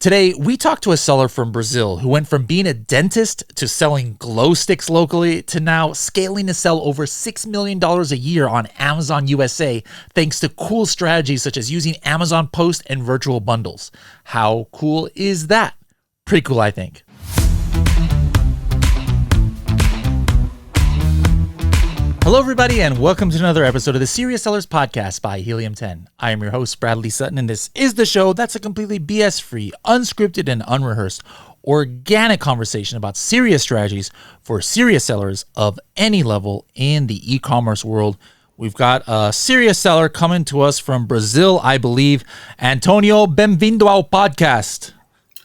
Today, we talked to a seller from Brazil who went from being a dentist to selling glow sticks locally to now scaling to sell over $6 million a year on Amazon USA thanks to cool strategies such as using Amazon Post and virtual bundles. How cool is that? Pretty cool, I think. Hello, everybody, and welcome to another episode of the Serious Sellers Podcast by Helium 10. I am your host, Bradley Sutton, and this is the show that's a completely BS-free, unscripted, and unrehearsed, organic conversation about serious strategies for serious sellers of any level in the e-commerce world. We've got a serious seller coming to us from Brazil, I believe. Antonio, bem-vindo ao podcast.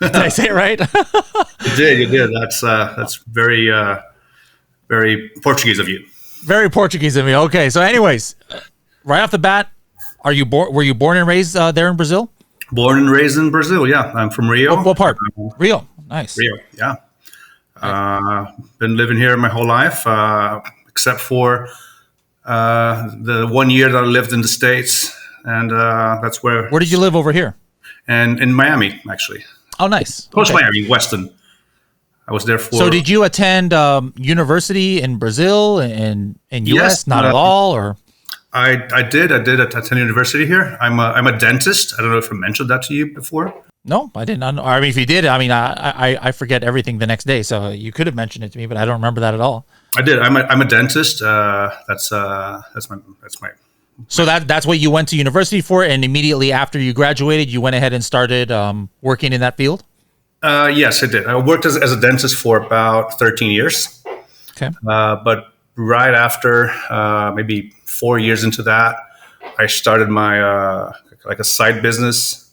Did I say it right? You did. That's very Portuguese of you. Very Portuguese of me. Okay, so anyways, right off the bat, were you born and raised there in Brazil? Born and raised in Brazil, yeah. I'm from Rio. What part? Rio. Nice. Rio, yeah. Been living here my whole life, except for the 1 year that I lived in the States, and that's where... Where did you live over here? And in Miami, actually. Oh, nice. Close to Miami, Weston. I was there for... So did you attend university in Brazil and in US? Yes, not at all, or? I did attend university here. I'm a dentist. I don't know if I mentioned that to you before. No, I did not know. I mean, if you did, I forget everything the next day. So you could have mentioned it to me, but I don't remember that at all. I did. I'm a dentist. That's my. So that's what you went to university for, and immediately after you graduated, you went ahead and started working in that field? Yes, I did. I worked as a dentist for about 13 years. Okay. But right after, maybe 4 years into that, I started my like a side business,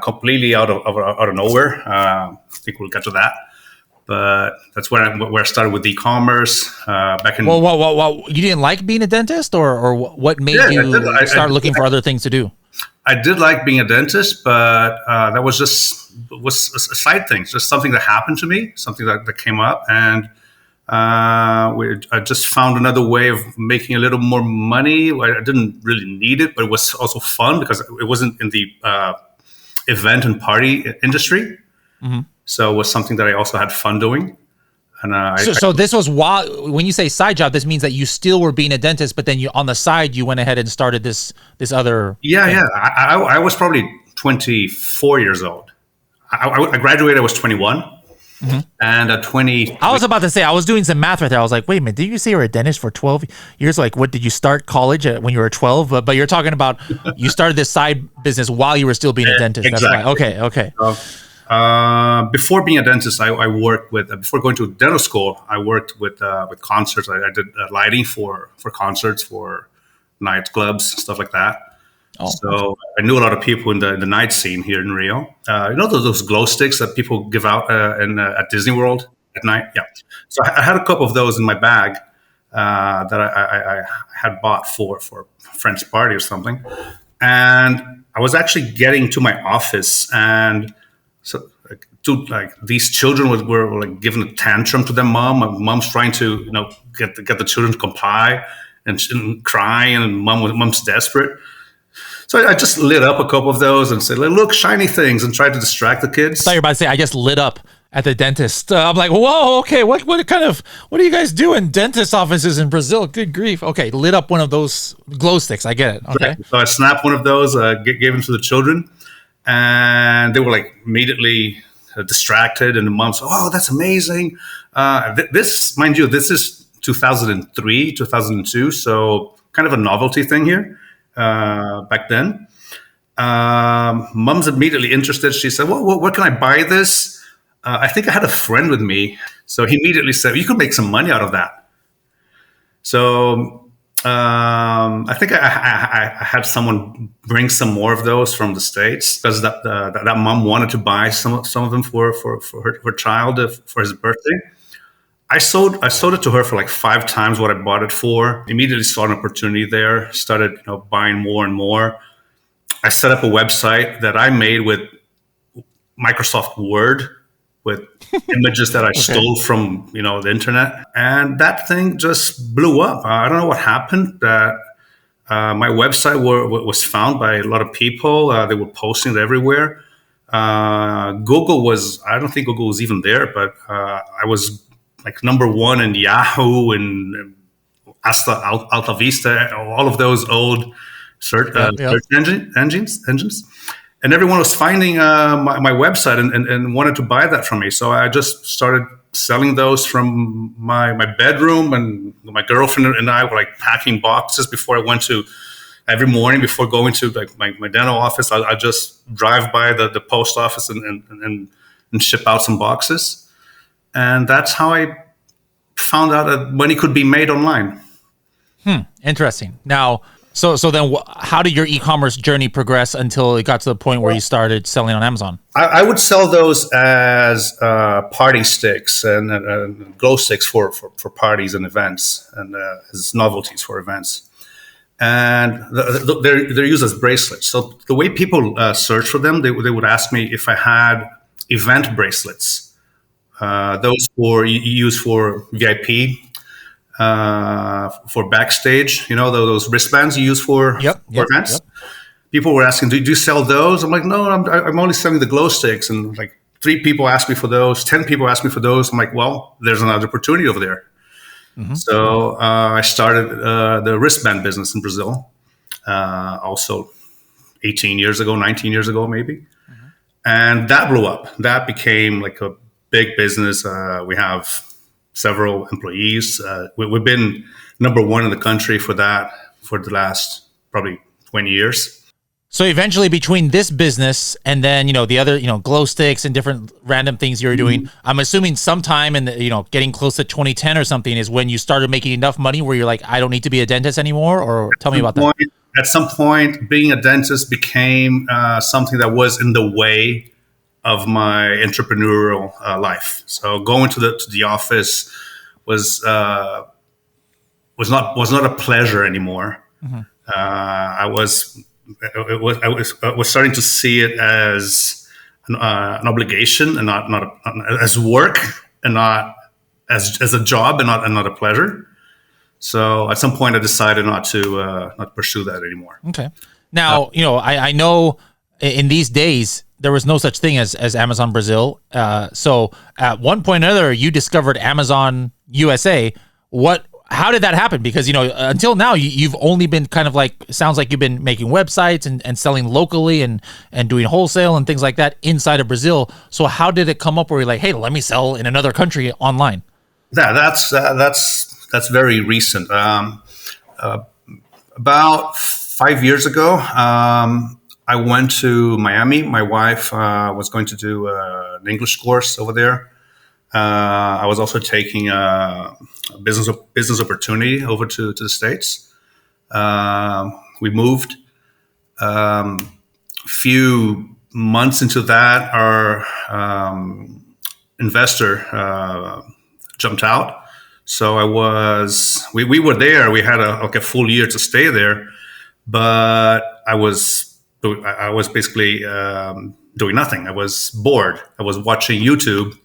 completely out of nowhere. I think we'll get to that. But that's where I started with e-commerce back in. Well, you didn't like being a dentist, or what made you start looking for other things to do? I did like being a dentist, but that was a side thing, just something that happened to me, something that came up, and I just found another way of making a little more money. I didn't really need it, but it was also fun because it wasn't in the event and party industry. Mm-hmm. So it was something that I also had fun doing. And so this was when you say side job, this means that you still were being a dentist, but then on the side you went ahead and started this other. Yeah, thing. Yeah. I was probably 24 years old. I graduated. I was 21, mm-hmm. And at 20, I was about to say I was doing some math right there. I was like, wait a minute, did you say you were a dentist for 12 years? Like, what did you start college when you were 12? But you're talking about you started this side business while you were still being a dentist. Exactly. That's why. Okay. Before being a dentist, I worked with before going to dental school. I worked with concerts. I did lighting for concerts, for nightclubs, stuff like that. Oh. So I knew a lot of people in the night scene here in Rio. Those glow sticks that people give out at Disney World at night. Yeah. So I had a couple of those in my bag that I had bought for a friend's party or something, and I was actually getting to my office and. So, these children were like giving a tantrum to their mom. My mom's trying to, get the children to comply and crying, and mom's desperate. So I just lit up a couple of those and said, "Look, shiny things," and tried to distract the kids. I thought you were about to say, "I just lit up at the dentist." I'm like, "Whoa, okay, what do you guys do in dentist offices in Brazil? Good grief!" Okay, lit up one of those glow sticks. I get it. Okay. Right. So I snapped one of those, gave them to the children. And they were like immediately distracted, and the mom said, "Oh, that's amazing!" This, mind you, this is 2003, 2002, so kind of a novelty thing here back then. Mom's immediately interested. She said, "Well, where can I buy this?" I think I had a friend with me, so he immediately said, "You could make some money out of that." So. I think I had someone bring some more of those from the States because that mom wanted to buy some of them for her child for his birthday. I sold it to her for like 5 times what I bought it for. Immediately saw an opportunity there. Started buying more and more. I set up a website that I made with Microsoft Word. With images that I stole from, the internet. And that thing just blew up. I don't know what happened. That my website was found by a lot of people. They were posting it everywhere. Google was, I don't think Google was even there, but I was like number one in Yahoo and Alta Vista, all of those old search, Yep. search engines. And everyone was finding my website and wanted to buy that from me. So I just started selling those from my bedroom, and my girlfriend and I were like packing boxes before I went to, every morning before going to like my dental office. I just drive by the post office and ship out some boxes. And that's how I found out that money could be made online. Interesting. Now, so then how did your e-commerce journey progress until it got to the point where you started selling on Amazon? I would sell those as party sticks and glow sticks for parties and events, and as novelties for events. And they're used as bracelets. So the way people search for them, they would ask me if I had event bracelets. Those were used for VIP, for backstage. You know, those wristbands you use for events. Yep. People were asking, do you sell those? I'm like, no, I'm only selling the glow sticks. And like 3 people asked me for those, 10 people asked me for those. I'm like, well, there's another opportunity over there. Mm-hmm. So I started the wristband business in Brazil, also 19 years ago, maybe. Mm-hmm. And that blew up. That became like a big business. We have several employees. We've been number one in the country for that for the last probably 20 years. So eventually, between this business and then, the other, glow sticks and different random things you were doing, I'm assuming sometime in the, getting close to 2010 or something is when you started making enough money where you're like, I don't need to be a dentist anymore, or tell me about that. At some point, being a dentist became something that was in the way of my entrepreneurial life. So going to the office was not a pleasure anymore. Mm-hmm. I was starting to see it as an obligation and not as work, and not as a job and not a pleasure. So at some point I decided not to pursue that anymore. Okay. Now, I know in these days there was no such thing as Amazon Brazil. So at one point or another, you discovered Amazon USA. How did that happen? Because, until now, you've only been kind of like, sounds like you've been making websites and selling locally and doing wholesale and things like that inside of Brazil. So how did it come up where you're like, hey, let me sell in another country online? Yeah, that's very recent. About 5 years ago, I went to Miami. My wife was going to do an English course over there. I was also taking a business opportunity over to the States. We moved. Few months into that, our investor jumped out. So we were there. We had a full year to stay there, but I was basically doing nothing. I was bored. I was watching YouTube.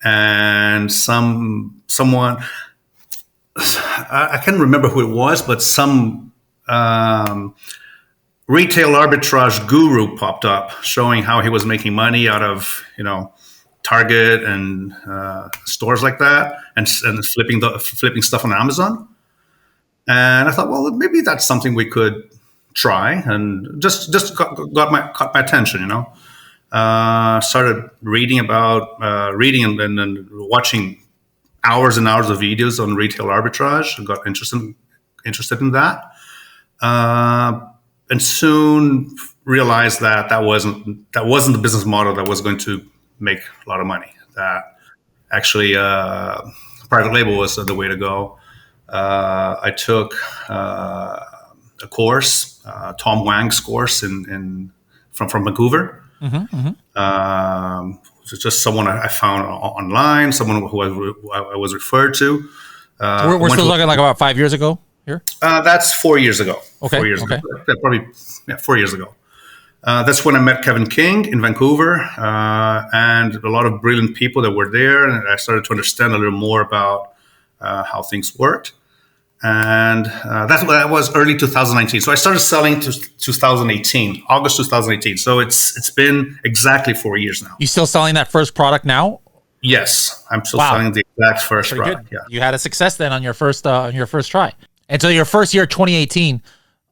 And someone, I can't remember who it was, but some retail arbitrage guru popped up showing how he was making money out of Target and stores like that, and flipping stuff on Amazon. And I thought, well, maybe that's something we could try, and just caught my attention, Started reading and watching hours and hours of videos on retail arbitrage. I got interested in that, and soon realized that wasn't the business model that was going to make a lot of money. That actually private label was the way to go. I took a course, Tom Wang's course from Vancouver. Mm-hmm, mm-hmm. Just someone I found online, someone who I was referred to. We're still talking like about 5 years ago here? That's 4 years ago. Okay. 4 years ago. Probably 4 years ago. That's when I met Kevin King in Vancouver, and a lot of brilliant people that were there. And I started to understand a little more about how things worked. And that was early 2019. So I started selling to 2018, August 2018. So it's been exactly 4 years now. You still selling that first product now? Yes, I'm still Wow. selling the exact first Pretty product. good. Yeah. You had a success then on your first try. And so your first year, 2018,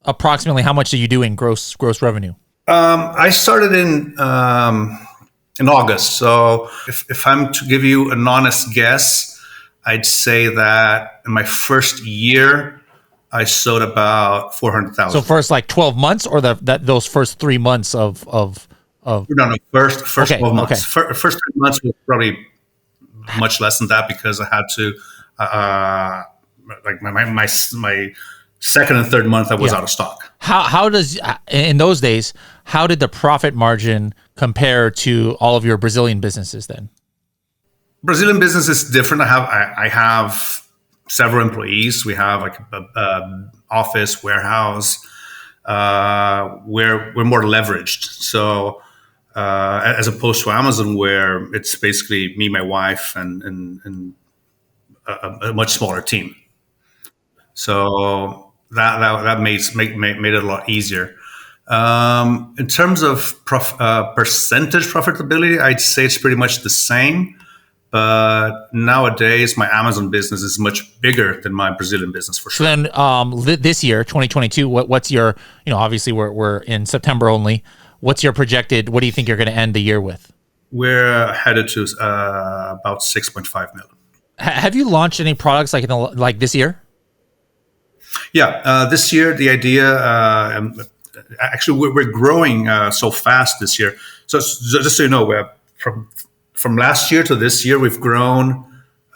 approximately how much are you doing gross revenue? I started in August. So if I'm to give you an honest guess, I'd say that in my first year, I sold about 400,000. So first like 12 months, or those first 3 months of No, first Okay, 12 months. okay. First 3 months was probably much less than that because I had to, like my second and third month, I was Yeah. out of stock. How does, in those days, how did the profit margin compare to all of your Brazilian businesses then? Brazilian business is different. I have several employees. We have like a office warehouse. We're more leveraged. So as opposed to Amazon, where it's basically me, my wife, and a much smaller team. So that made it a lot easier. In terms of percentage profitability, I'd say it's pretty much the same. But nowadays, my Amazon business is much bigger than my Brazilian business for So sure. then, this year, 2022, what's your, obviously we're in September only. What's your projected? What do you think you're going to end the year with? We're headed to about 6.5 million. Have you launched any products like this year? Yeah, this year the idea. Actually, we're growing so fast this year. So just so you know, we're from last year to this year, we've grown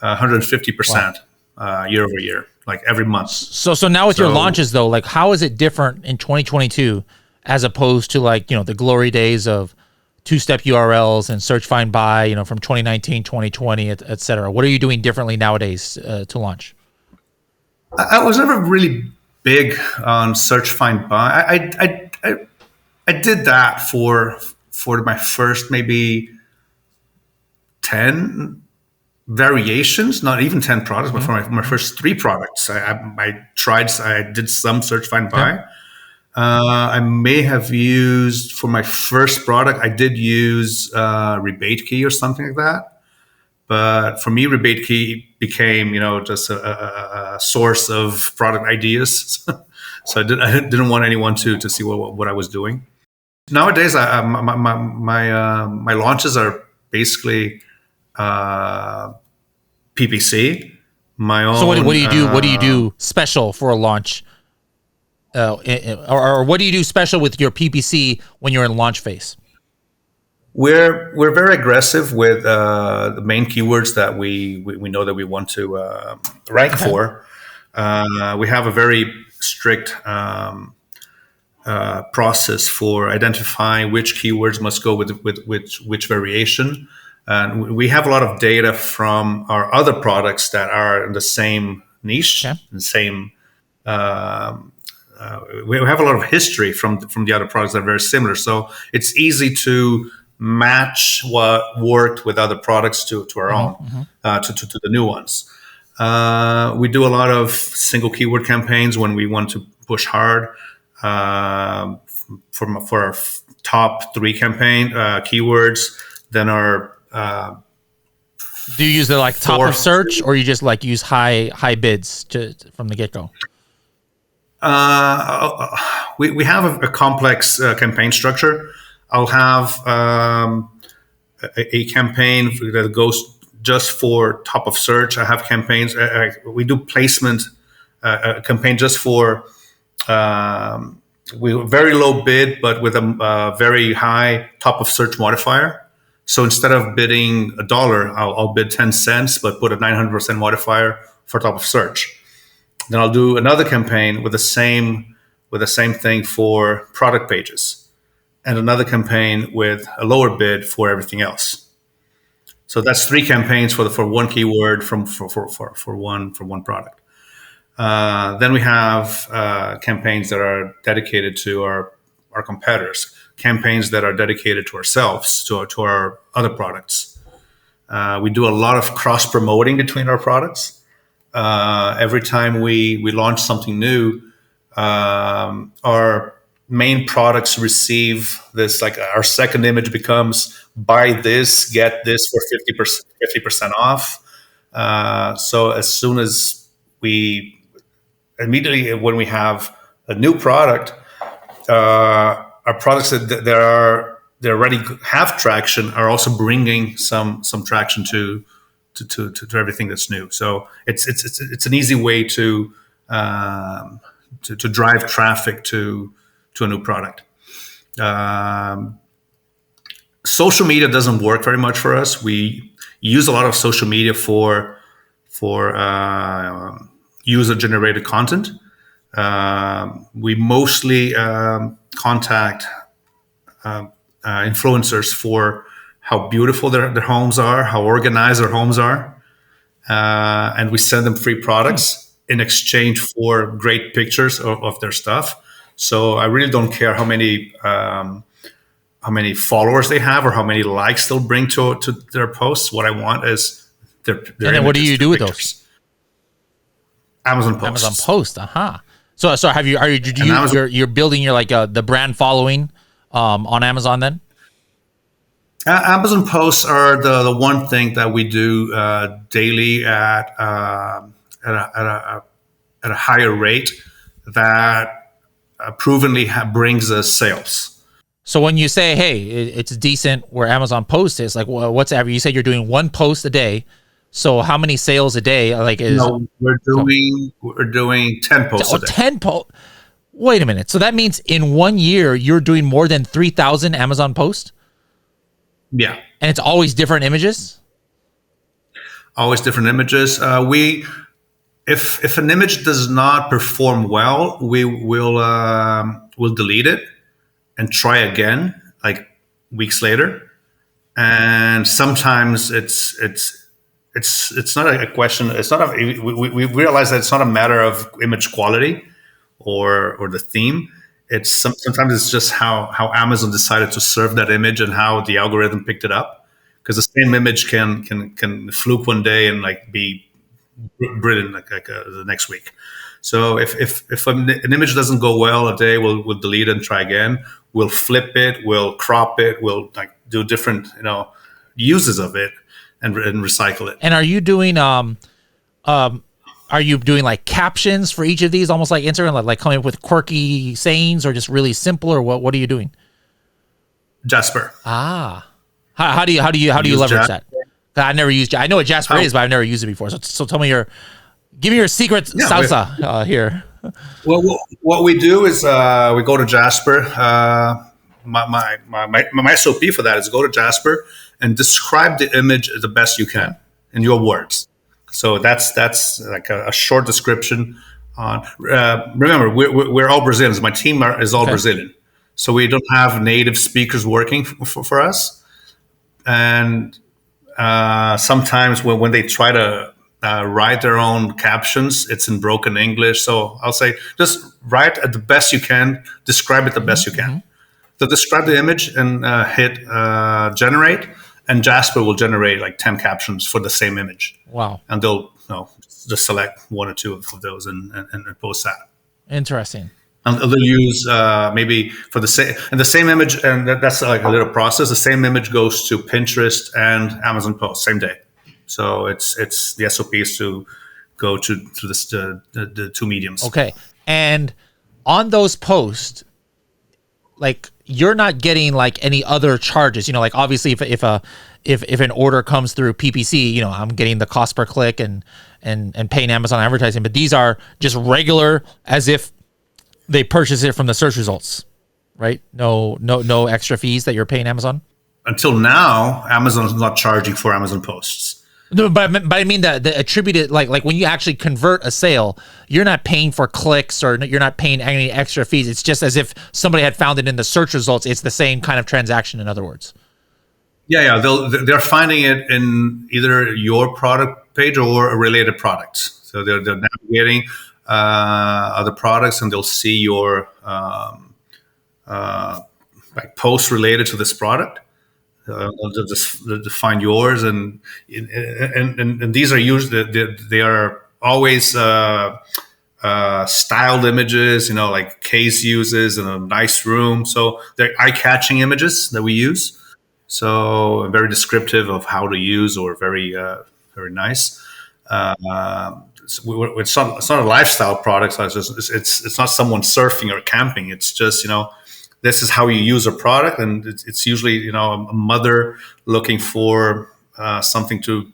150% year over year, like every month. So now with your launches though, like how is it different in 2022 as opposed to like, the glory days of two-step URLs and search, find, buy, from 2019, 2020, et cetera? What are you doing differently nowadays to launch? I was never really big on search, find, buy. I did that for my first maybe 10 variations, not even 10 products, but for my first 3 products. I did some search, find, buy. Yeah. I may have used for my first product, I did use Rebate Key or something like that. But for me, Rebate Key became, just a source of product ideas. So I didn't want anyone to see what I was doing. Nowadays, my launches are basically PPC. My own. So what do you do? What do you do special for a launch? Or what do you do special with your PPC when you're in launch phase? We're very aggressive with the main keywords that we know that we want to rank for. We have a very strict process for identifying which keywords must go with which variation. And we have a lot of data from our other products that are in the same niche, the same. We have a lot of history from the other products that are very similar, so it's easy to match what worked with other products to our own, to the new ones. We do a lot of single keyword campaigns when we want to push hard for our top 3 campaign keywords. Then our do you use the top of search, or you just use high bids from the get go? We have a complex campaign structure. I'll have a campaign that goes just for top of search. I have campaigns. We do placement campaign just for very low bid, but with a very high top of search modifier. So instead of bidding $1, I'll bid 10 cents, but put a 900% modifier for top of search. Then I'll do another campaign with the same thing for product pages, and another campaign with a lower bid for everything else. So that's 3 campaigns for one keyword for one product. Then we have campaigns that are dedicated to our competitors, campaigns that are dedicated to ourselves, to our other products. We do a lot of cross promoting between our products. every time we launch something new, our main products receive this, like our second image becomes buy this, get this for 50% off. So as soon as immediately when we have a new product, our products that they already have traction are also bringing some traction to everything that's new. So it's an easy way to drive traffic to a new product. Social media doesn't work very much for us. We use a lot of social media for user generated content. We mostly contact influencers for how beautiful their homes are, how organized their homes are, and we send them free products in exchange for great pictures of their stuff. So I really don't care how many followers they have or how many likes they'll bring to their posts. What I want is their and then what do you do with those? Amazon posts. Amazon post. So you're building your the brand following on Amazon then? Amazon posts are the one thing that we do daily at a higher rate that provenly brings us sales. So when you say, hey, it's decent where Amazon post is, like what's average? You said you're doing one post a day. So how many sales a day? We're doing 10 posts a day. 10 posts. Wait a minute. So that means in 1 year you're doing more than 3,000 Amazon posts? Yeah. And it's always different images? Always different images. If an image does not perform well, we'll delete it and try again, like weeks later. And sometimes it's not a question. It's not we realize that it's not a matter of image quality or the theme. Sometimes it's just how Amazon decided to serve that image and how the algorithm picked it up. Because the same image can fluke one day and like be brilliant the next week. So if an image doesn't go well a day, we'll delete it and try again. We'll flip it, we'll crop it, we'll like do different uses of it and recycle it. And are you doing like captions for each of these, almost like Instagram, like coming up with quirky sayings, or just really simple, or what are you doing? Jasper. How do you leverage Jasper. that? I've never used. I know what Jasper is, but I've never used it before. So tell me give me your secret salsa here. Well, what we do is we go to Jasper. My SOP for that is go to Jasper and describe the image the best you can in your words. So that's like a short description. Remember, we're all Brazilians. My team is all Brazilian, so we don't have native speakers working for us. And sometimes when they try to write their own captions, it's in broken English. So I'll say, just write it the best you can, describe it the best you can. So describe the image and hit generate, and Jasper will generate like 10 captions for the same image. Wow. And they'll just select one or two of those and post that. Interesting. And they'll use maybe for the same image, and that's like a little process. The same image goes to Pinterest and Amazon Post same day. So it's the SOP is to go to the two mediums. Okay. And on those posts, like you're not getting like any other charges, like obviously if an order comes through PPC, I'm getting the cost per click and paying Amazon advertising, but these are just regular as if they purchase it from the search results, right? No extra fees that you're paying Amazon. Until now, Amazon is not charging for Amazon posts. No, but I mean the attributed, like when you actually convert a sale, you're not paying for clicks or you're not paying any extra fees. It's just as if somebody had found it in the search results. It's the same kind of transaction, in other words. Yeah. They're finding it in either your product page or related products. So they're navigating other products, and they'll see your like posts related to this product. They'll just find yours, and these are used. They are always styled images, like Case uses in a nice room. So they're eye-catching images that we use. So very descriptive of how to use, or very nice. It's not a lifestyle product. So it's not someone surfing or camping. It's just this is how you use a product, and it's usually a mother looking for something to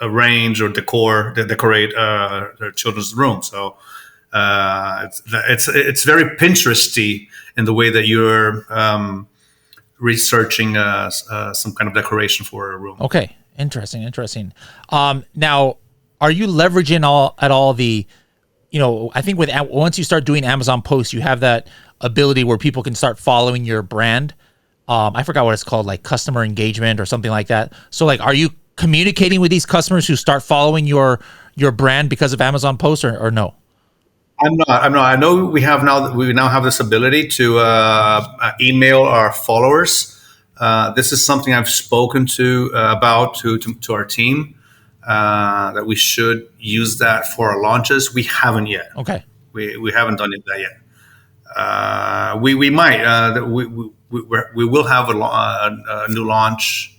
arrange or decorate their children's room. So it's very Pinteresty in the way that you're researching some kind of decoration for a room. Okay, interesting. Now, are you leveraging at all the, I think once you start doing Amazon posts, you have that ability where people can start following your brand. I forgot what it's called, like customer engagement or something like that. So like, are you communicating with these customers who start following your brand because of Amazon posts, or no? I'm not. I know we now have this ability to email our followers. This is something I've spoken to our team, that we should use that for our launches. We haven't yet. Okay. We haven't done that yet. We might. We will have a new launch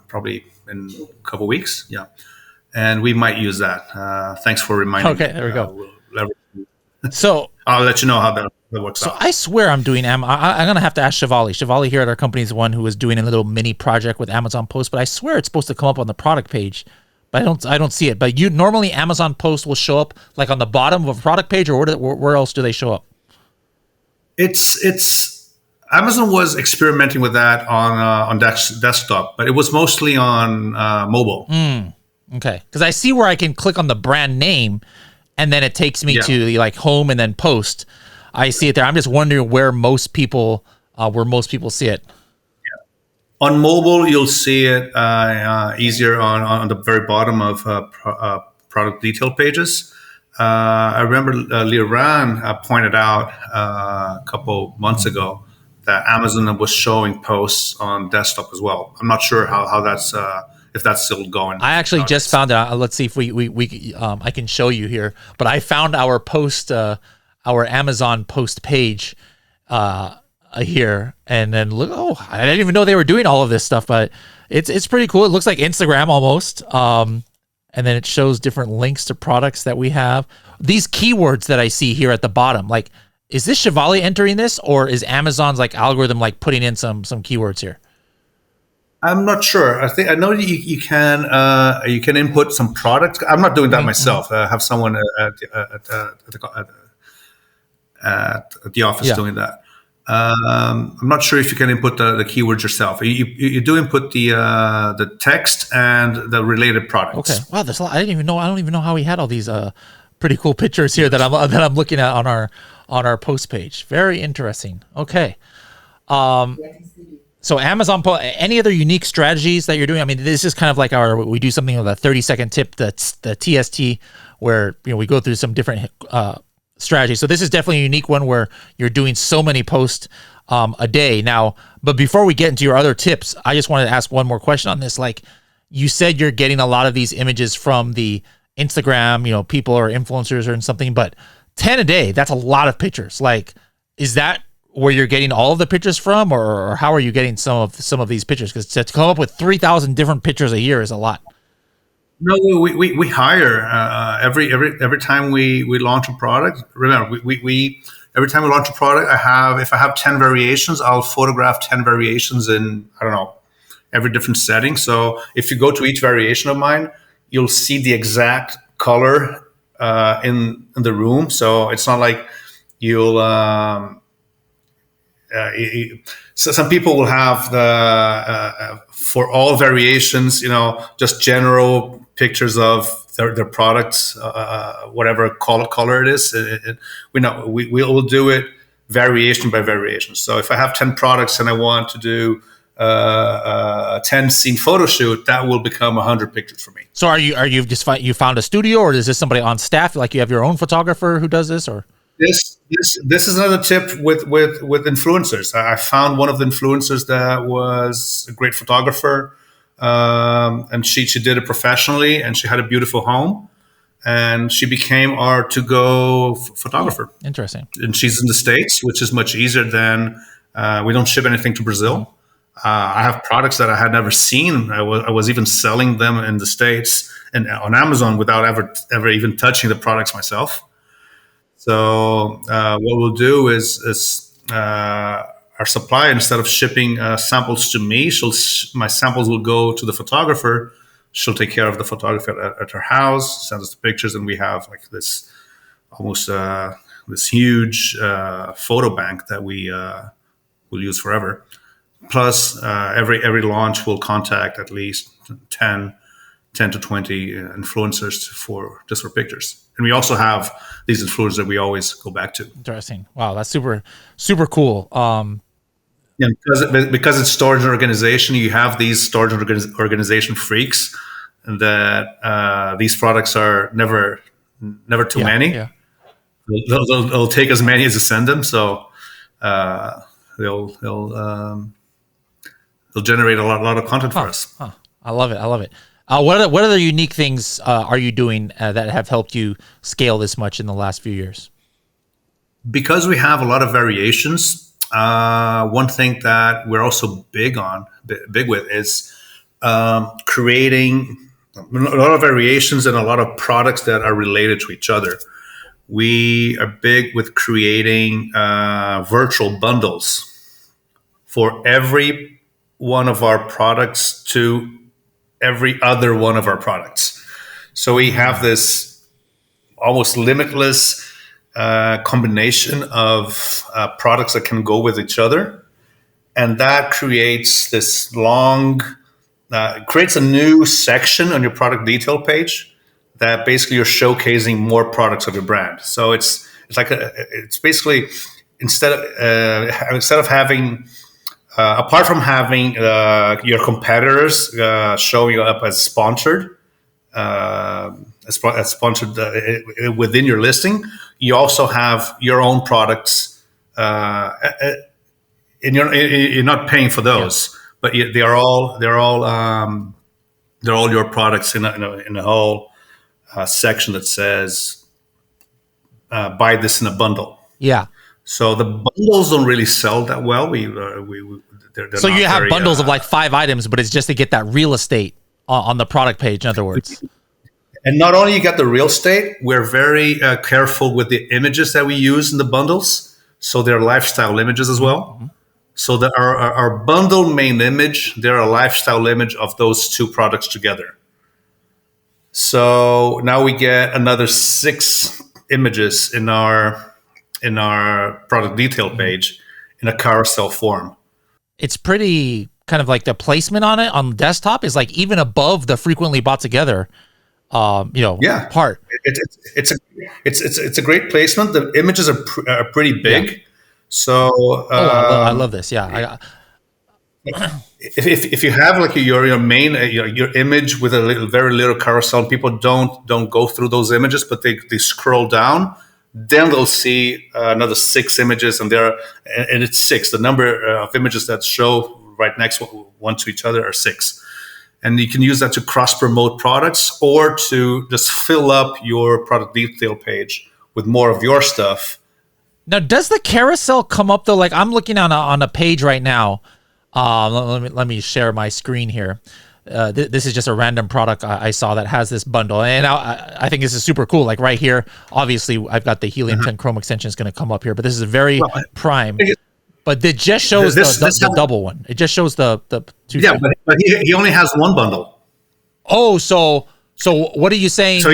probably in a couple weeks. Yeah. And we might use that. Thanks for reminding me. Okay, there we go. So I'll let you know how that works out. So I swear I'm doing I'm going to have to ask Shivali. Shivali here at our company is the one who was doing a little mini project with Amazon Post, but I swear it's supposed to come up on the product page, but I don't see it. But normally Amazon Post will show up like on the bottom of a product page, or where else do they show up? It's Amazon was experimenting with that on desktop, but it was mostly on mobile. Okay, because I see where I can click on the brand name, and then it takes me to like home and then post. I see it there. I'm just wondering where most people see it. Yeah. On mobile, you'll see it easier on the very bottom of product detail pages. I remember Liran pointed out a couple months ago that Amazon was showing posts on desktop as well. I'm not sure how that's if that's still going. I actually just found out. Let's see if we I can show you here. But I found our post, our Amazon post page here, and then look. Oh, I didn't even know they were doing all of this stuff, but it's pretty cool. It looks like Instagram almost. And then it shows different links to products that we have. These keywords that I see here at the bottom, like, is this Shivali entering this, or is Amazon's like algorithm like putting in some keywords here? I'm not sure. I know you can input some products. I'm not doing that myself. I have someone at the office doing that. I'm not sure if you can input the keywords yourself. You do input the text and the related products. Okay. Wow, there's a lot. I don't even know how he had all these pretty cool pictures here that I'm looking at on our post page. Very interesting. Okay. So Amazon, any other unique strategies that you're doing? I mean, this is kind of like we do something with a 30-second tip, that's the TST, where we go through some different strategies. So this is definitely a unique one where you're doing so many posts a day now. But before we get into your other tips, I just wanted to ask one more question on this. Like you said, you're getting a lot of these images from the Instagram, people or influencers or something, but 10 a day, that's a lot of pictures. Like, is that where you're getting all of the pictures from, or how are you getting some of these pictures? Because to come up with 3,000 different pictures a year is a lot. No, we hire every time we launch a product. Remember, we every time we launch a product, if I have 10 variations, I'll photograph 10 variations in, I don't know, every different setting. So if you go to each variation of mine, you'll see the exact color in the room. So it's not like you'll. So some people will have the for all variations, just general pictures of their products, whatever color it is. We will do it variation by variation. So if I have 10 products and I want to do a 10 scene photo shoot, that will become 100 pictures for me. So are you just you found a studio, or is this somebody on staff? Like you have your own photographer who does this, or? This is another tip with influencers. I found one of the influencers that was a great photographer, and she did it professionally, and she had a beautiful home. and she became our to-go photographer. Interesting. And she's in the States, which is much easier than we don't ship anything to Brazil. I have products that I had never seen. I was even selling them in the States and on Amazon without ever even touching the products myself. So what we'll do is our supplier, instead of shipping samples to me, my samples will go to the photographer. She'll take care of the photographer at her house, send us the pictures, and we have like this almost this huge photo bank that we will use forever. Plus, every launch will contact at least 10 to 20 influencers for pictures. And we also have these influencers that we always go back to. Interesting. Wow, that's super, super cool. Yeah, because it's storage and organization, you have these storage and organization freaks that these products are never too many. Yeah. They'll take as many as you send them. So they'll generate a lot of content for us. I love it. What other unique things are you doing that have helped you scale this much in the last few years? Because we have a lot of variations, one thing that we're also big with is creating a lot of variations and a lot of products that are related to each other. We are big with creating virtual bundles for every one of our products to every other one of our products. So we have this almost limitless combination of products that can go with each other. And that creates this creates a new section on your product detail page that basically you're showcasing more products of your brand. So it's basically instead of having apart from having your competitors showing up as sponsored within your listing, you also have your own products, and you're not paying for those, but they're all your products in a whole section that says buy this in a bundle. Yeah. So the bundles don't really sell that well. They're so you have bundles of like 5 items, but it's just to get that real estate on the product page, in other words. And not only you get the real estate, we're very careful with the images that we use in the bundles. So they're lifestyle images as well. Mm-hmm. So that our bundle main image, they're a lifestyle image of those two products together. So now we get another 6 images in our product detail page in a carousel form. It's pretty kind of like the placement on it on desktop is like even above the frequently bought together, part. It's a great placement. The images are pretty big. Yeah. So I love this. Yeah. If you have like your main your image with very little carousel, people don't go through those images, but they scroll down. Then they'll see another 6 images, and it's 6. The number of images that show right next one to each other are 6, and you can use that to cross promote products or to just fill up your product detail page with more of your stuff. Now, does the carousel come up though? Like I'm looking on a page right now. Let me share my screen here. This is just a random product I saw that has this bundle, and I think this is super cool. Like right here, obviously I've got the Helium 10 Chrome extension is going to come up here, but this is a very prime. But it just shows the double one. It just shows the 2. Yeah, but he only has one bundle. Oh, so what are you saying? So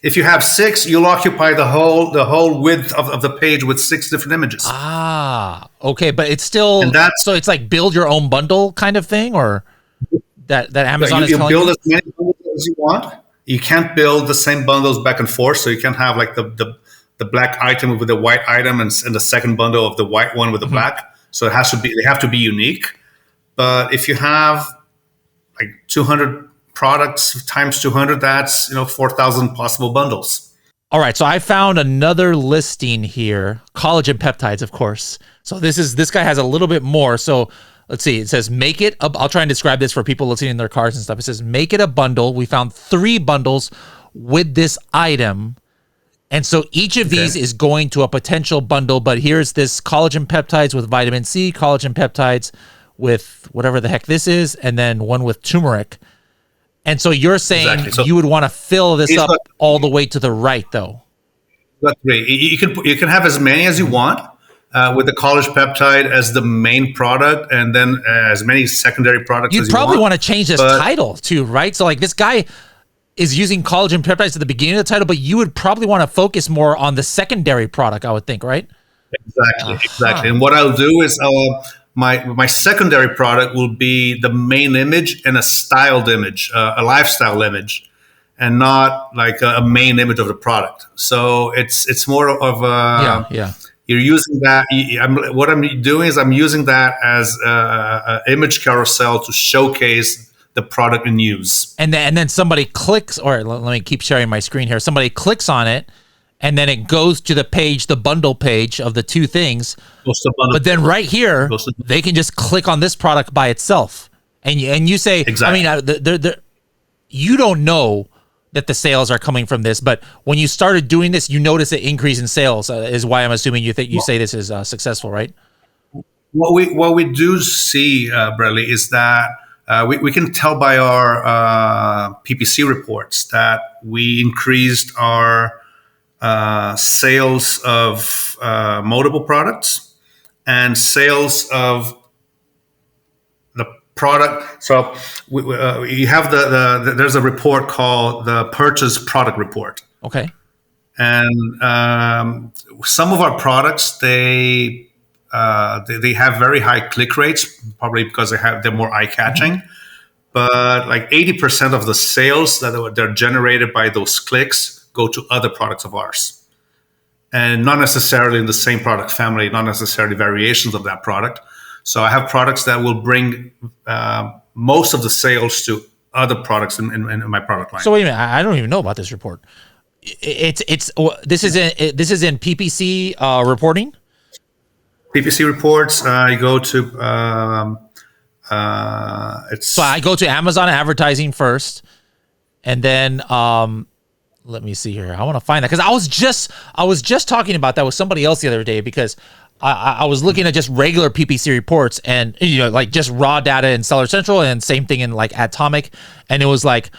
if you have 6, you'll occupy the whole width of the page with 6 different images. Ah, okay, but it's still so it's like build your own bundle kind of thing, or that Amazon is telling you? You build as many bundles as you want. You can't build the same bundles back and forth, so you can't have like the black item with the white item and the second bundle of the white one with the black. So they have to be unique. But if you have like 200 products times 200, that's 4,000 possible bundles. All right, so I found another listing here, collagen peptides, of course. So this guy has a little bit more. So let's see. It says make it. I'll try and describe this for people listening in their cars and stuff. It says make it a bundle. We found 3 bundles, with this item. And so each of these is going to a potential bundle, but here's this collagen peptides with vitamin C, collagen peptides with whatever the heck this is, and then one with turmeric. And so you're saying so you would want to fill this up all the way to the right, though. That's great. You can have as many as you want with the collagen peptide as the main product, and then as many secondary products as you want. You'd probably want to change this title too, right? So like this guy is using collagen peptides at the beginning of the title, but you would probably want to focus more on the secondary product, I would think, right? Exactly. And what I'll do is my secondary product will be the main image and a styled image, a lifestyle image, and not like a main image of the product. So it's more of a You're using that. What I'm doing is I'm using that as an image carousel to showcase the product in use. And then somebody clicks, or let me keep sharing my screen here. Somebody clicks on it, and then it goes to the page, the bundle page of the two things. But then right here, they can just click on this product by itself. And you say, exactly. I mean, you don't know that the sales are coming from this, but when you started doing this, you notice an increase in sales. Is why I'm assuming you say this is successful, right? What we do see, Bradley, is that we can tell by our PPC reports that we increased our sales of multiple products and sales of the product. So you have there's a report called the Purchase Product Report. Okay. And some of our products, they have very high click rates, probably because they're more eye-catching. Mm-hmm. But like 80% of the sales that they're generated by those clicks go to other products of ours, and not necessarily in the same product family, not necessarily variations of that product. So I have products that will bring most of the sales to other products in my product line. So wait a minute, I don't even know about this report. This is in PPC reporting. PPC reports. You go to So I go to Amazon advertising first, and then let me see here. I want to find that because I was just talking about that with somebody else the other day, because I was looking at just regular PPC reports, and like just raw data in Seller Central, and same thing in like Atomic, and it was like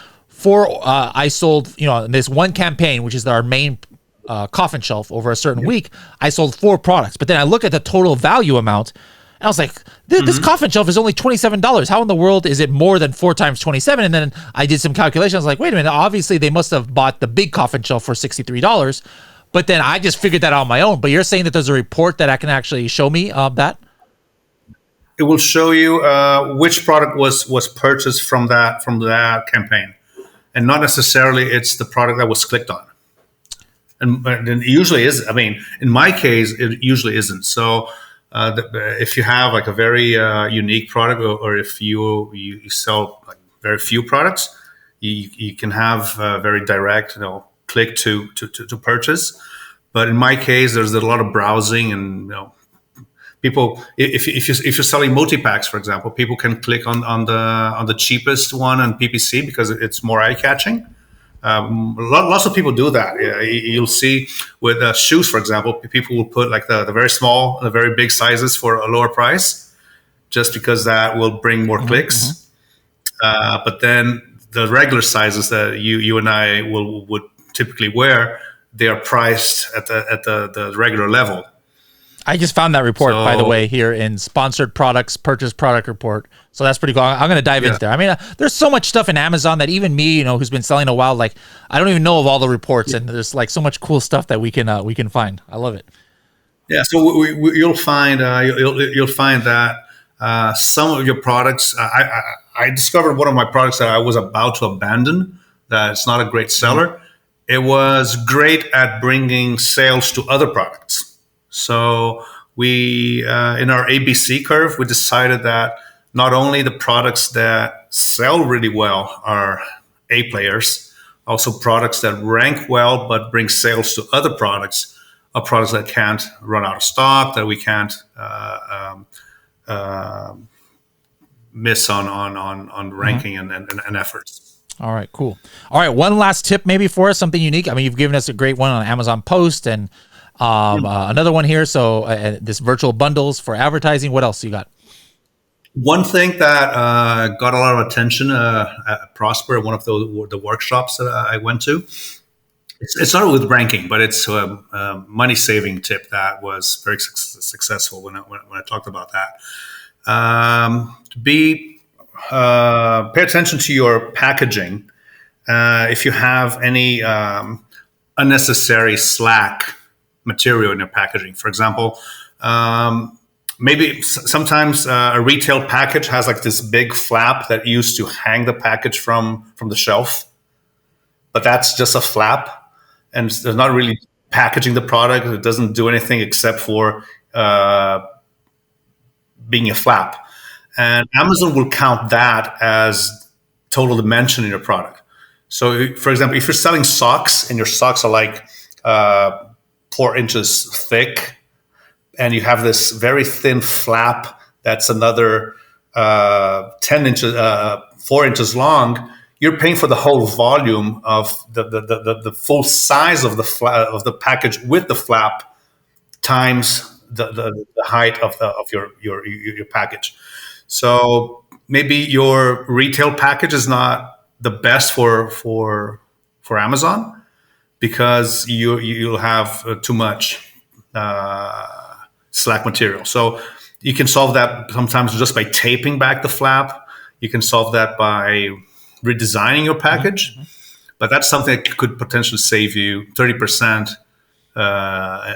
I sold this one campaign, which is our main coffin shelf, over a certain week, I sold 4 products. But then I look at the total value amount, and I was like, this coffin shelf is only $27. How in the world is it more than 4 times 27? And then I did some calculations. I was like, wait a minute, obviously they must have bought the big coffin shelf for $63. But then I just figured that out on my own. But you're saying that there's a report that I can actually show me that? It will show you which product was purchased from that campaign, and not necessarily it's the product that was clicked on. And it usually is. I mean, in my case, it usually isn't. So if you have like a very unique product, or if you sell like very few products, you can have very direct, click to purchase. But in my case, there's a lot of browsing, and people. If you're selling multi-packs, for example, people can click on the cheapest one on PPC because it's more eye-catching. Lots of people do that. You'll see with shoes, for example, people will put like the very small and the very big sizes for a lower price, just because that will bring more clicks. But then the regular sizes that you and I would typically wear, they are priced at the regular level. I just found that report, by the way, here in Sponsored Products Purchase Product Report. So that's pretty cool. I'm going to dive into there. I mean, there's so much stuff in Amazon that even me, who's been selling a while, like I don't even know of all the reports, and there's like so much cool stuff that we can find. I love it. Yeah. So you'll find that some of your products. I discovered one of my products that I was about to abandon. That it's not a great seller. It was great at bringing sales to other products. So we, in our ABC curve, we decided that not only the products that sell really well are A players, also products that rank well but bring sales to other products are products that can't run out of stock, that we can't miss on ranking and efforts. All right, cool. All right, one last tip maybe for us, something unique. I mean, you've given us a great one on Amazon Post and another one here. So this virtual bundles for advertising. What else you got? One thing that got a lot of attention at Prosper, one of the workshops that I went to, it's not with ranking, but it's a money-saving tip that was very successful when I talked about that. Pay attention to your packaging. If you have any unnecessary slack material in your packaging, for example, maybe sometimes a retail package has like this big flap that used to hang the package from the shelf, but that's just a flap, and there's not really packaging the product. It doesn't do anything except for being a flap. And Amazon will count that as total dimension in your product. So, for example, if you're selling socks and your socks are like 4 inches thick, and you have this very thin flap that's another 10 inches, 4 inches long, you're paying for the whole volume of the full size of the package with the flap times the height of your package. So maybe your retail package is not the best for Amazon because you'll have too much slack material. So you can solve that sometimes just by taping back the flap. You can solve that by redesigning your package, but that's something that could potentially save you 30%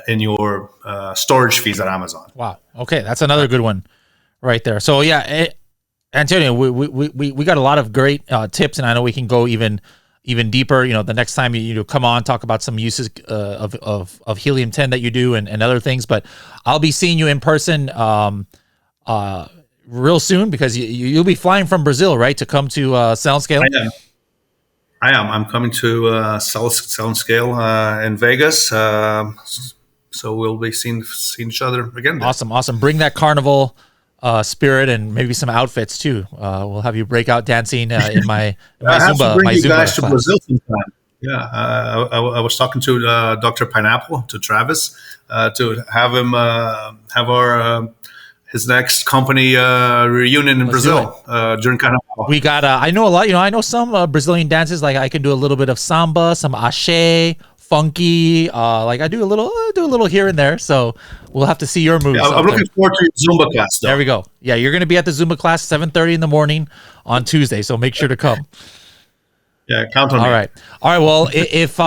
in your storage fees at Amazon. Wow. Okay, that's another good one right there. So yeah, Antonio, we got a lot of great tips, and I know we can go even deeper. You know, the next time you come on, talk about some uses of helium-10 that you do and other things. But I'll be seeing you in person real soon because you'll be flying from Brazil, right, to come to Cell and Scale? I am. I'm coming to Cell and Scale in Vegas. So we'll be seeing each other again. Awesome. Bring that carnival spirit and maybe some outfits too. We'll have you break out dancing in my I have Zumba. To bring my you Zumba guys class. to Brazil sometime. Yeah, I was talking to Dr. Pineapple, to Travis, to have him have our his next company reunion in Brazil during Carnival. We got. I know a lot. I know some Brazilian dances. Like I can do a little bit of samba, some axé, funky. Like I do a little here and there. So we'll have to see your moves. Yeah, I'm looking forward to Zumba class, though. There we go. Yeah, you're going to be at the Zumba class 7:30 in the morning on Tuesday. So make sure to come. Yeah, count on me. All right. Well, if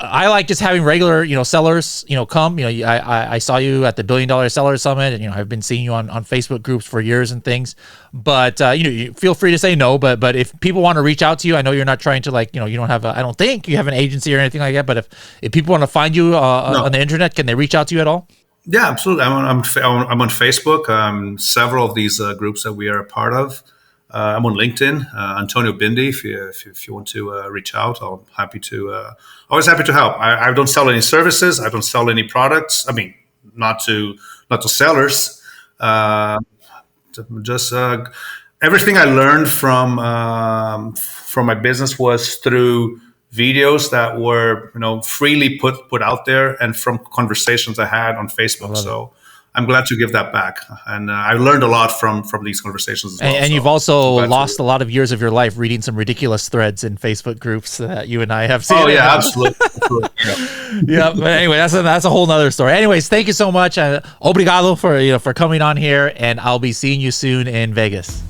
I like just having regular, sellers, come. I saw you at the $1 Billion Seller Summit, and I've been seeing you on Facebook groups for years and things. But you feel free to say no. But if people want to reach out to you, I know you're not trying to you don't have. I don't think you have an agency or anything like that. But if people want to find you on the internet, can they reach out to you at all? Yeah, absolutely. I'm on Facebook. Several of these groups that we are a part of. I'm on LinkedIn, Antonio Bindi. If you want to reach out, I'm happy to. Always happy to help. I don't sell any services. I don't sell any products. I mean, not to sellers. Just everything I learned from my business was through videos that were freely put out there and from conversations I had on Facebook. So I'm glad to give that back, and I learned a lot from these conversations as well. And you've also lost a lot of years of your life reading some ridiculous threads in Facebook groups that you and I have seen. Oh yeah, absolutely. Yeah, but anyway, that's a whole nother story. Anyways, thank you so much. Obrigado for coming on here, and I'll be seeing you soon in Vegas.